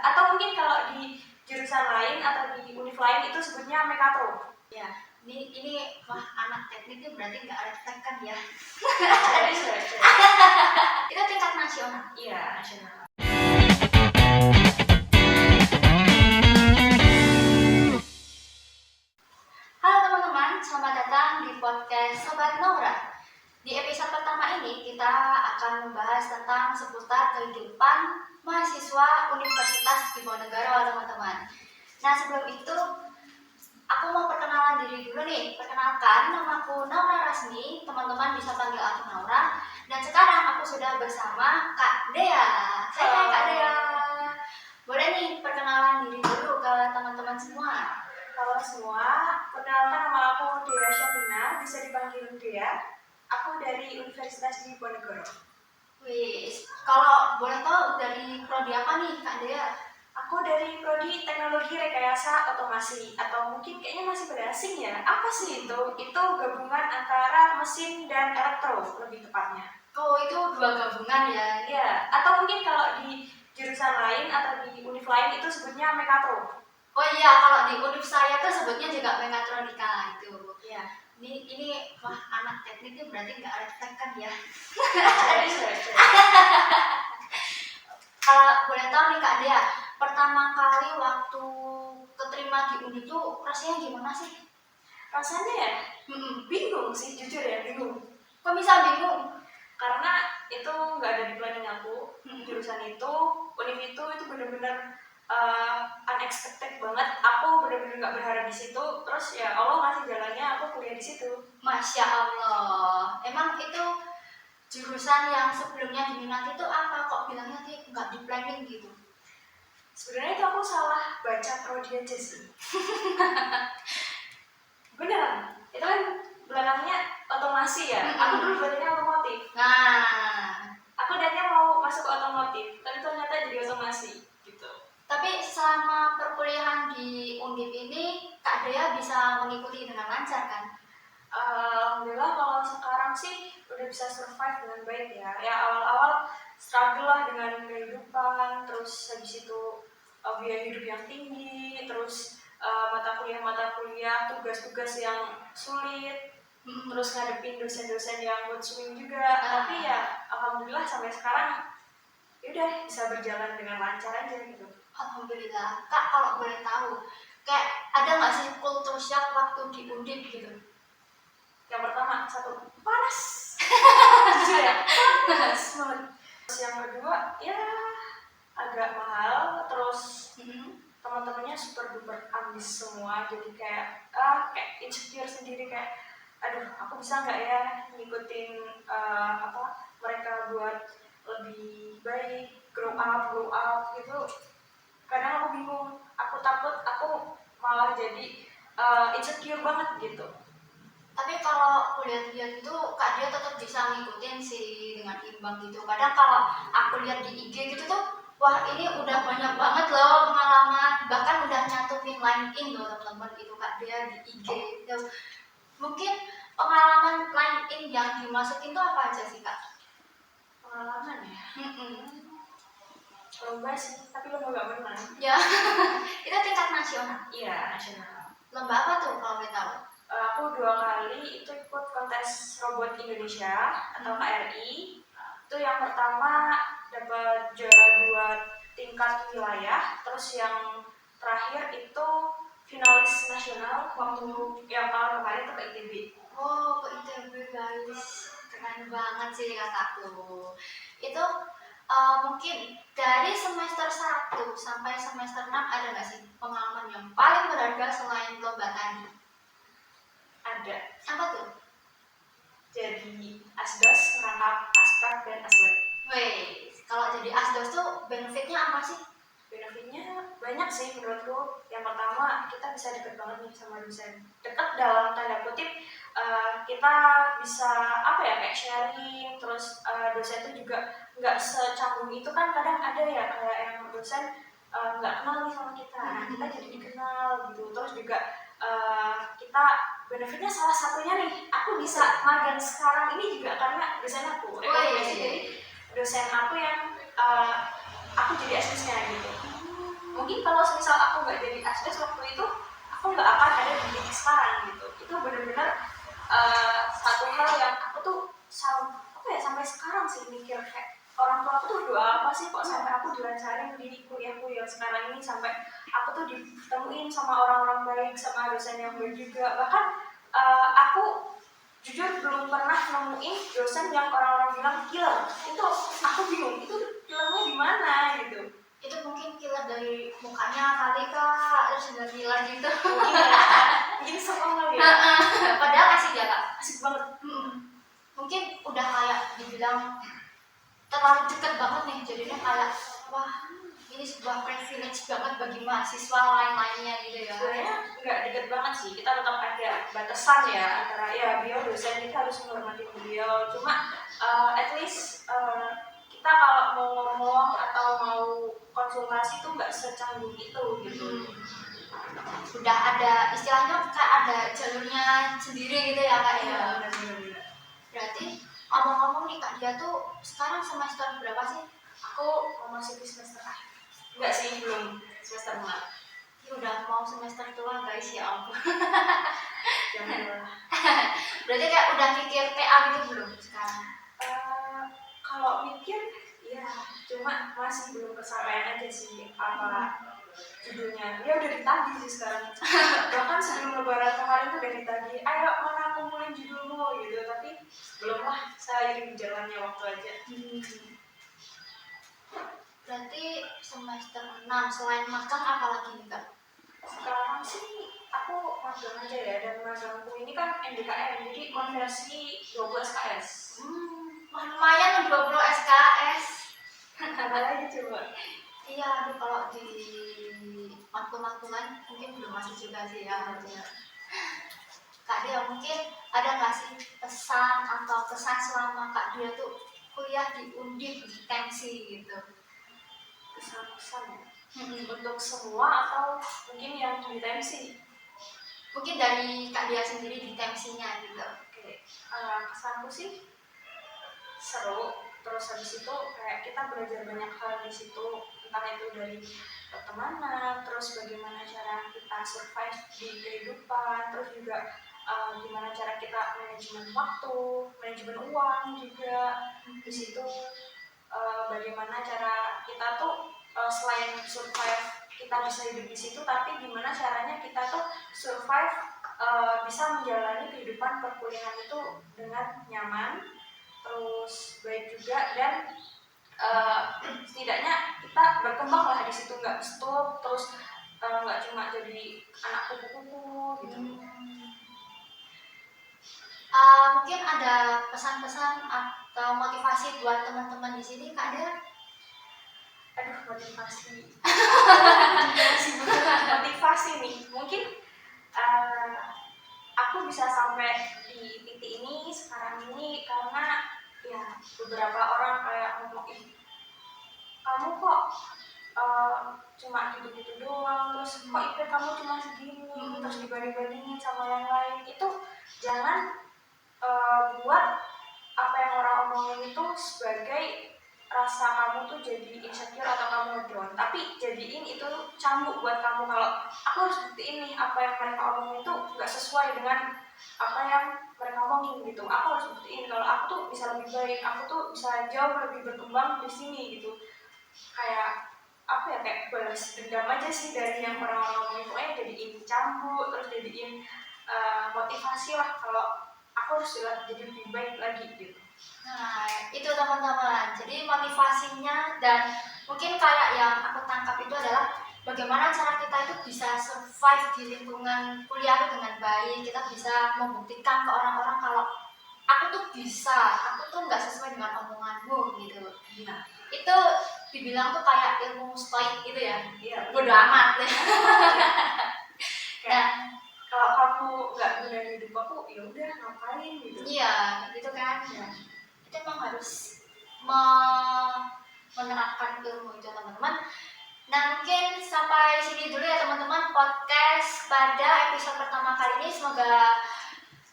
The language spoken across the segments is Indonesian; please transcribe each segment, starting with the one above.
Atau mungkin kalau di jurusan lain atau di univ lain itu sebutnya Mekatro. Ya, ini wah anak teknik itu berarti nggak refleks kan ya? Itu tingkat nasional. Iya, nasional. Halo teman-teman, selamat datang di podcast Sobat Nora. Di episode pertama ini kita akan membahas tentang seputar kehidupan mahasiswa Universitas Diponegoro, teman-teman. Nah, sebelum itu aku mau perkenalan diri dulu nih. Perkenalkan, namaku Naura Rasmi, teman-teman bisa panggil aku Naura. Dan sekarang aku sudah bersama Kak Dea. Hai Kak Dea. Boleh nih perkenalan diri dulu ke teman-teman semua. Halo semua, perkenalkan nama aku Dea Syafina, bisa dipanggil Dea. Aku dari Universitas Diponegoro. Wis, kalau boleh tahu dari prodi apa nih Kak Dea? Aku dari prodi Teknologi Rekayasa Otomasi, atau mungkin kayaknya masih pada asing ya. Apa sih itu? Itu gabungan antara mesin dan elektro lebih tepatnya. Oh, itu dua gabungan ya? Ya, atau mungkin kalau di jurusan lain atau di univ lain itu sebutnya Mekatro. Oh iya, kalau di univ saya tuh sebutnya juga mekatronika itu. Ya. Ini wah anak teknik itu berarti nggak refleks kan ya? Kalau boleh tahu nih Kak Dea, pertama kali waktu keterima di Uni itu rasanya gimana sih? Rasanya ya, bingung sih, jujur ya, bingung. Kok bisa bingung? Karena itu nggak ada di planning aku, jurusan itu, univ itu benar-benar unexpected banget. Aku benar-benar nggak berharap di situ. Terus ya Allah ngasih jalannya, aku kuliah di situ. Masya Allah. Emang itu jurusan yang sebelumnya diminati itu apa? Kok bilangnya sih nggak di planning gitu? Sebenarnya itu aku salah baca prodi aja sih. Beneran, itu kan belakangnya otomasi ya. Aku dulu bacanya otomotif. Nah, aku niatnya mau masuk ke otomotif, tapi ternyata jadi otomasi gitu. Tapi selama perkuliahan di Undip ini, Kak Dea bisa mengikuti dengan lancar kan? Alhamdulillah kalau sekarang sih udah bisa survive dengan baik ya. Ya awal-awal struggle lah dengan kehidupan, terus habis itu biaya hidup yang tinggi, terus mata kuliah, tugas-tugas yang sulit, terus ngadepin dosen-dosen yang mood swing juga. Tapi ya alhamdulillah sampai sekarang udah bisa berjalan dengan lancar aja gitu. Alhamdulillah. Kak, kalau boleh tahu, kayak ada nggak sih culture shock waktu di Undip gitu? Yang pertama, satu, panas. Jujur ya, panas banget. Terus yang kedua, ya agak mahal. Terus teman-temannya super duper ambis semua. Jadi kayak insecure sendiri, kayak aduh aku bisa nggak ya ngikutin mereka buat lebih baik, grow up gitu. Kadang aku bingung, aku takut aku malah jadi insecure banget gitu. Tapi kalau kuliah-kuliah itu Kak Dia tetap bisa ngikutin sih dengan imbang gitu. Kadang kalau aku lihat di IG gitu tuh, wah ini udah banyak banget loh pengalaman, bahkan udah nyantumin line in loh teman-teman itu Kak Dia di IG gitu. Mungkin pengalaman line in yang dimasukin tuh apa aja sih Kak? Pengalaman ya? Lomba sih, tapi lomba gak menang. Ya, itu tingkat nasional? Iya, nasional. Lomba apa tuh kalau boleh tahu? Aku 2 kali itu ikut kontes robot Indonesia atau KRI. Itu yang pertama dapat juara 2 tingkat wilayah, terus yang terakhir itu finalis nasional waktu yang tahun kemarin itu ke ITB. Oh, ke ITB guys, keren banget sih kataku. Itu mungkin dari semester 1 sampai semester 6 ada nggak sih pengalaman yang paling berharga selain lomba tadi? Ada. Apa tuh? Jadi asdos, merangkap aspek dan aslet. Wih, kalau jadi asdos tuh benefitnya apa sih? Benefitnya banyak sih menurutku. Yang pertama, kita bisa deket banget nih sama dosen. Deket dalam tanda kutip, kita bisa kayak sharing. Terus dosen itu juga nggak secanggung itu kan. Kadang ada ya kayak yang dosen nggak kenal nih sama kita. Nah, kita jadi dikenal gitu. Terus juga kita benefitnya salah satunya nih, aku bisa magang sekarang ini juga karena dosen aku. Rekomendasi dari dosen aku yang aku jadi asisnya gitu. nggak akan ada di titik sekarang gitu. Itu benar-benar satu hal yang aku tuh sampai sekarang sih mikir kayak orang tua aku tuh doa apa sih kok sampai aku dilancarin di kuliahku yang sekarang ini, sampai aku tuh ditemuin sama orang-orang baik, sama dosen yang baik juga. Bahkan aku jujur belum pernah nemuin dosen yang orang-orang bilang killer. Itu aku bingung, itu killernya di mana gitu. Itu mungkin killer dari mukanya kali kak, terus nggak killer gitu. Mungkin soal ya. Padahal asik ya kak, Asik banget. Mungkin udah kayak dibilang terlalu dekat banget nih, jadinya kayak wah ini sebuah privilege banget bagi mahasiswa lain-lainnya gitu ya. Sebenarnya nggak deket banget sih, kita tetap ada batasan ya antara ya beliau dosen, kita harus menghormati beliau. Cuma at least kita kalau mau ngomong atau mau konsultasi tuh nggak secanggung itu gitu. Udah ada istilahnya kayak ada jalurnya sendiri gitu ya kak ya. Benar-benar. Berarti ngomong-ngomong nih kak, dia tuh sekarang semester berapa sih? Aku masih di semester akhir. Enggak sih, belum semester 4. Ya udah mau semester tua guys, ya ampun. Jangan. Berarti kayak udah mikir TA gitu belum sekarang? Kalau mikir ya, cuma masih belum kesampaian aja sih apa judulnya. Ya udah ditagih sih sekarang. Bahkan sebelum lebaran kemarin tuh udah ditagih, ayo mana kumpulin judulmu gitu, tapi belum lah, saya iring jalannya waktu aja. Berarti semester 6 selain magang apa lagi nih kak? Sekarang sih aku magang aja ya, dan magangku ini kan NDKM, jadi konversi 20 SKS. Lumayan 20 SKS. Apa lagi coba? Iya, aduh kalau di matkul-matkulan mungkin belum masuk juga sih ya. Kak Dia mungkin ada nggak sih pesan atau kesan selama Kak Dia tuh kuliah di Undip di Tensi gitu? Kesan-kesan ya? Untuk semua atau mungkin yang di TMC? Mungkin dari Kak Dia sendiri di Tensinya gitu. Oke, kesanku sih seru. Terus habis itu kayak kita belajar banyak hal di situ, entah itu dari pertemanan, terus bagaimana cara kita survive di kehidupan, terus juga gimana cara kita manajemen waktu, manajemen uang juga di situ. Bagaimana cara kita tuh selain survive kita bisa hidup di situ, tapi gimana caranya kita tuh survive bisa menjalani kehidupan perkuliahan itu dengan nyaman, terus baik juga, dan setidaknya kita berkembang lah di situ, nggak stop terus nggak cuma jadi anak kupu-kupu gitu. Mungkin ada pesan-pesan atau motivasi buat teman-teman di sini Kak Dia? Aduh, motivasi. Motivasi nih, mungkin aku bisa sampai di titik ini sekarang ini karena ya beberapa orang kayak ngomong, kamu kok cuma gitu-gitu doang, terus kok IP kamu cuma segini, terus dibanding-bandingin sama yang lain. Itu jangan buat apa yang orang omongin itu sebagai rasa kamu tuh jadi insecure atau kamu down, tapi jadiin itu cambuk buat kamu kalau aku harus buktiin nih apa yang mereka omongin itu nggak sesuai dengan apa yang mereka omongin gitu. Aku harus buktiin kalau aku tuh bisa lebih baik, aku tuh bisa jauh lebih berkembang di sini gitu. Kayak apa ya, kayak balas dendam aja sih dari yang orang-orang omongin. Pokoknya jadiin cambuk, terus jadiin motivasi lah kalau aku harus jadi lebih baik lagi gitu. Nah, itu teman-teman. Jadi motivasinya dan mungkin kayak yang aku tangkap itu adalah bagaimana cara kita itu bisa survive di lingkungan kuliah itu dengan baik. Kita bisa membuktikan ke orang-orang kalau aku tuh bisa, aku tuh nggak sesuai dengan omonganmu gitu. Nah, itu dibilang tuh kayak ilmu stoik gitu ya. iya, Bodo amat. Kayak kalau kamu nggak gunain hidup aku, ya udah ngapain gitu. Iya, gitu kan. Ya. Itu emang harus menerapkan ilmu itu teman-teman. Nah mungkin sampai sini dulu ya teman-teman podcast pada episode pertama kali ini. Semoga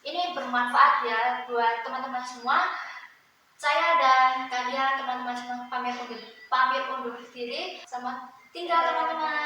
ini bermanfaat ya buat teman-teman semua. Saya dan kalian teman-teman semua pamit undur diri. Selamat tinggal teman-teman.